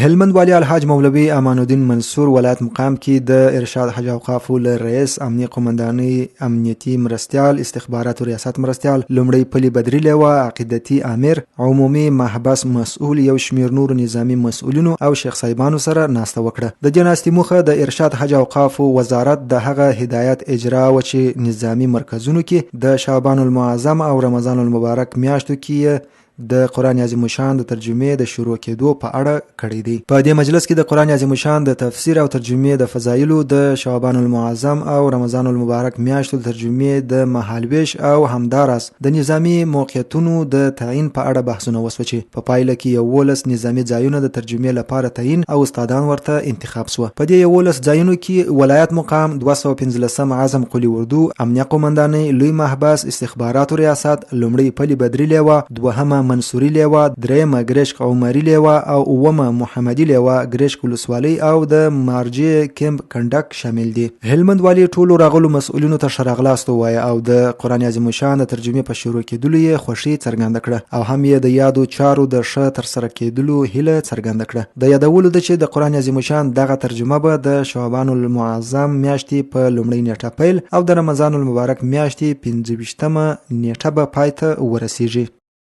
هلمند والی الحاج مولوي امان الدین منصور ولایت مقام کې د ارشاد حج اوقافو له رئیس امنیه قومندانۍ امنیتي مرستیال استخباراتو ریاست مرستیال لومړی پلي بدري لیوه عقیدتي امیر عمومي محبس مسؤل یو شمیر نور نظامی مسؤلینو او شیخ صاحبانو سره ناسته وکړه. د دې ناستې موخه د ارشاد حج اوقافو وزارت د هغه هدایت اجرا و چې نظامی مرکزونو کې د شعبان المعظم او رمضان المبارک میاشتو کې د قرآن عظیم الشان د ترجمې د شروع کېدو په اړه کړی دی. په دې مجلس کې د قرآن عظیم الشان د تفسیر او ترجمې د فضایلو د شعبان المعظم او رمضان المبارک میاشتو د ترجمې د مهالویش او همداراز د نظامی موقعیتونو د تعیین په اړه بحثونه وسو چې په پایله کې 11 نظامی ځایونه د ترجمې لپاره تعیین او استادان ورته انتخاب سو. په دې 11 ځایونو کې ولایت مقام 215 اعظم قلی اردو امنیه قومندانۍ لوی محبس استخباراتو ریاست لومړی پلي بدري لیوه دوهمه منصوري لیوه درېمه ګرشک عمري لیوه او اومه محمدي لیوه ګرشک ولسوالۍ او د مارجې کمپ کنډک شامل دي. هلمند والی ټولو راغلو مسؤلینو ته ښه راغلاست ووایه او د قرآن عظیم الشان د ترجمې په شروع کېدلو یې خوښي څرګنده کړه او هم یې د یادو چارو د ښه ترسره کېدلو هیله څرګنده کړه. د یادولو ده چې د قرآن عظیم الشان دغه ترجمه به د شعبان المعظم میاشتې په لومړۍ نیټه پیل او د رمضان المبارک میاشتې 25مه نیټه به پای ته ورسیږي.